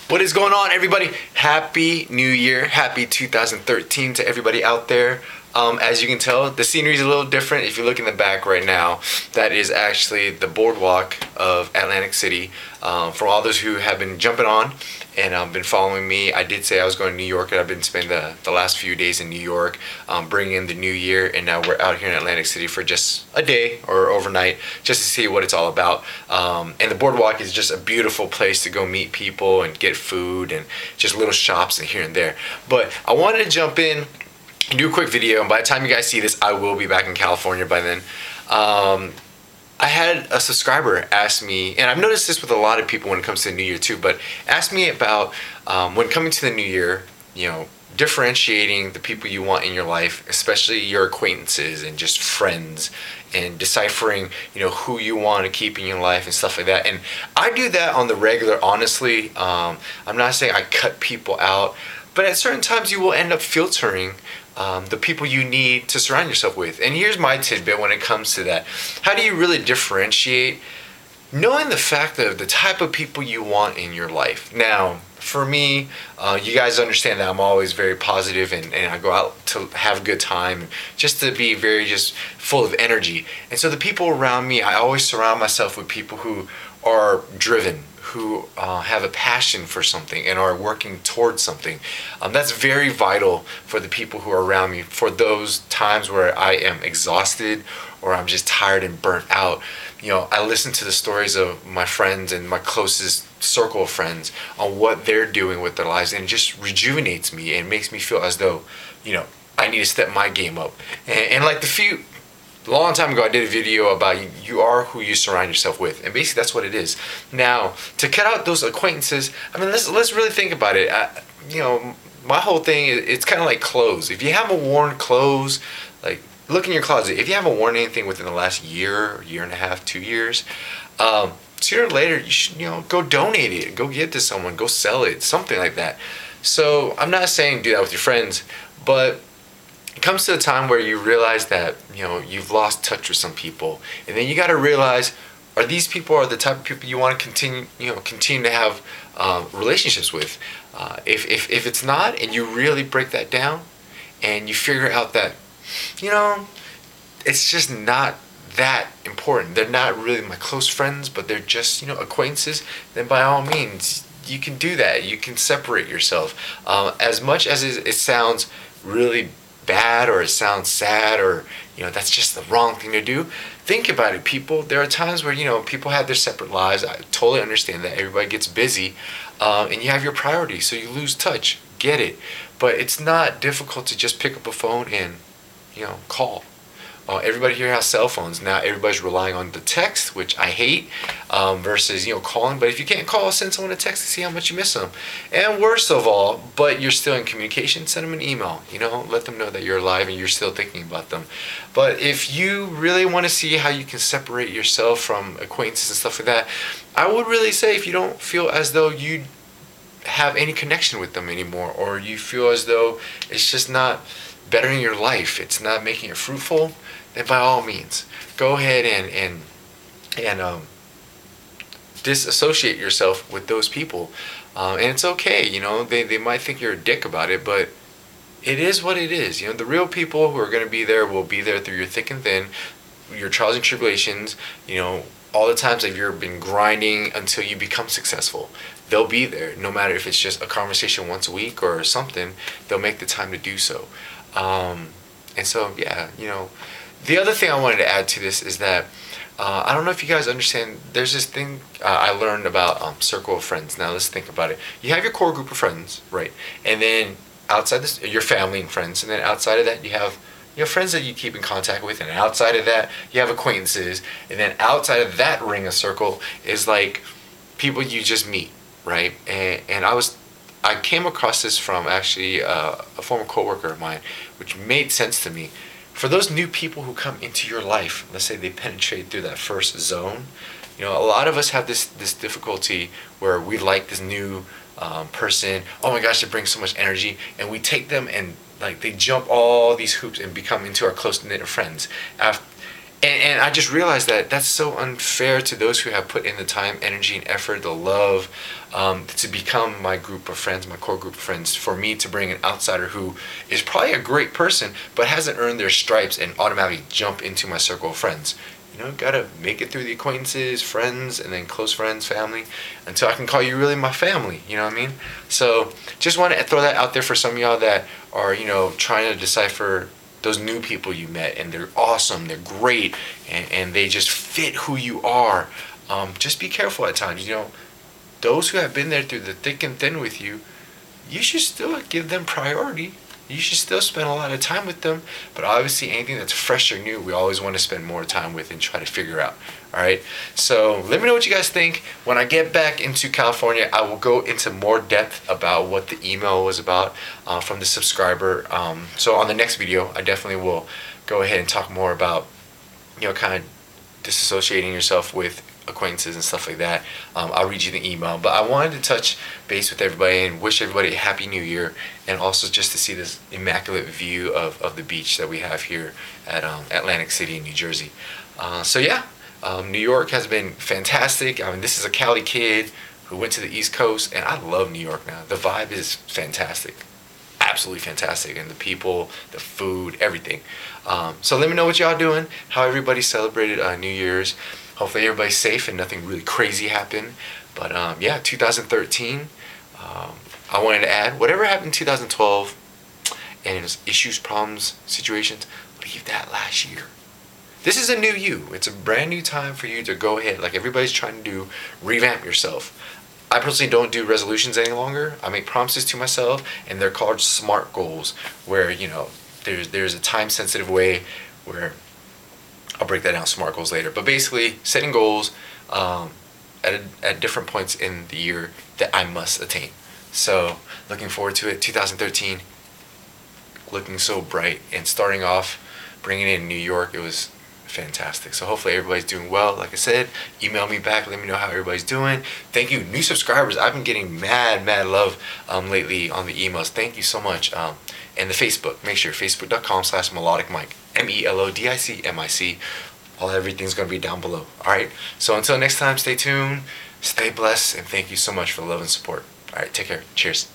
What is going on, everybody? Happy New Year. Happy 2013 to everybody out there. As you can tell, the scenery is a little different. If you look in the back right now, that is actually the boardwalk of Atlantic City. For all those who have been jumping on and been following me, I did say I was going to New York, and I've been spending the last few days in New York, bringing in the new year, and now we're out here in Atlantic City for just a day or overnight, just to see what it's all about. And the boardwalk is just a beautiful place to go meet people and get food and just little shops and here and there. But I wanted to jump in, do a quick video, and by the time you guys see this, I will be back in California by then. I had a subscriber ask me, and I've noticed this with a lot of people when it comes to the new year too, but ask me about when coming to the new year, differentiating the people you want in your life, especially your acquaintances and just friends, and deciphering, who you want to keep in your life and stuff like that. And I do that on the regular, honestly. I'm not saying I cut people out, but at certain times you will end up filtering the people you need to surround yourself with. And here's my tidbit when it comes to that. How do you really differentiate? Knowing the fact of the type of people you want in your life. Now, for me, you guys understand that I'm always very positive and I go out to have a good time, just to be very just full of energy. And so the people around me, I always surround myself with people who are driven, who have a passion for something and are working towards something. That's very vital for the people who are around me. For those times where I am exhausted or I'm just tired and burnt out, I listen to the stories of my friends and my closest circle of friends on what they're doing with their lives, and it just rejuvenates me and makes me feel as though, I need to step my game up. And like a long time ago, I did a video about you are who you surround yourself with, and basically that's what it is. Now, to cut out those acquaintances, let's really think about it. My whole thing is, it's kind of like clothes. If you haven't worn clothes, like, look in your closet. If you haven't worn anything within the last year and a half, 2 years, sooner or later you should go donate it, go give it to someone, go sell it, something like that. So I'm not saying do that with your friends, but it comes to a time where you realize that you've lost touch with some people, and then you got to realize, are these people the type of people you want to continue to have relationships with? If it's not, and you really break that down, and you figure out that it's just not that important, they're not really my close friends, but they're just acquaintances, then by all means you can do that. You can separate yourself. As much as it sounds really bad, or it sounds sad, or that's just the wrong thing to do, think about it, people. There are times where people have their separate lives. I totally understand that everybody gets busy, and you have your priorities, so you lose touch. Get it. But it's not difficult to just pick up a phone and call. Everybody here has cell phones now. Everybody's relying on the text, which I hate, versus calling. But if you can't call, send someone a text to see how much you miss them. And worst of all, but you're still in communication, send them an email. Let them know that you're alive and you're still thinking about them. But if you really want to see how you can separate yourself from acquaintances and stuff like that, I would really say, if you don't feel as though you have any connection with them anymore, or you feel as though it's just not bettering your life, it's not making it fruitful, then by all means go ahead and disassociate yourself with those people. And it's okay. They might think you're a dick about it, but it is what it is. The real people who are going to be there will be there through your thick and thin, your trials and tribulations, all the times that you've been grinding until you become successful. They'll be there, no matter if it's just a conversation once a week or something. They'll make the time to do so. And so, yeah, the other thing I wanted to add to this is that I don't know if you guys understand, there's this thing I learned about circle of friends. Now, let's think about it. You have your core group of friends, right? And then outside this, your family and friends. And then outside of that, you have friends that you keep in contact with. And outside of that, you have acquaintances. And then outside of that ring of circle is like people you just meet, right? And I came across this from actually a former coworker of mine, which made sense to me. For those new people who come into your life, let's say they penetrate through that first zone, a lot of us have this difficulty where we like this new person. Oh my gosh, they bring so much energy, and we take them and they jump all these hoops and become into our close knit friends. And I just realized that that's so unfair to those who have put in the time, energy, and effort, the love, to become my group of friends, my core group of friends. For me to bring an outsider who is probably a great person, but hasn't earned their stripes and automatically jump into my circle of friends. You know, gotta make it through the acquaintances, friends, and then close friends, family, until I can call you really my family. You know what I mean? So just want to throw that out there for some of y'all that are, you know, trying to decipher those new people you met, and they're awesome, they're great, and they just fit who you are. Just be careful at times. You know, those who have been there through the thick and thin with you, you should still give them priority. You should still spend a lot of time with them, but obviously anything that's fresh or new, we always want to spend more time with and try to figure out. All right, so let me know what you guys think. When I get back into California, I will go into more depth about what the email was about from the subscriber. So on the next video, I definitely will go ahead and talk more about, you know, kind of disassociating yourself with acquaintances and stuff like that. I'll read you the email, but I wanted to touch base with everybody and wish everybody a happy new year, and also just to see this immaculate view of the beach that we have here at Atlantic City in New Jersey. So yeah, New York has been fantastic. I mean, this is a Cali kid who went to the East Coast, and I love New York now. The vibe is fantastic, absolutely fantastic, and the people, the food, everything. So let me know what y'all doing, how everybody celebrated New Year's. Hopefully everybody's safe and nothing really crazy happened. But yeah, 2013, I wanted to add, whatever happened in 2012, and it was issues, problems, situations, leave that last year. This is a new you. It's a brand new time for you to go ahead, like everybody's trying to do, revamp yourself. I personally don't do resolutions any longer. I make promises to myself, and they're called SMART goals, where, you know, there's a time-sensitive way where I'll break that down, SMART goals, later. But basically, setting goals at different points in the year that I must attain. So, looking forward to it. 2013, looking so bright. And starting off, bringing in New York, it was fantastic. So hopefully everybody's doing well. Like I said, email me back. Let me know how everybody's doing. Thank you. New subscribers. I've been getting mad love lately on the emails. Thank you so much. And the Facebook. Make sure, facebook.com/melodicmic. MELODICMIC. Everything's going to be down below. Alright, so until next time, stay tuned, stay blessed, and thank you so much for the love and support. Alright, take care. Cheers.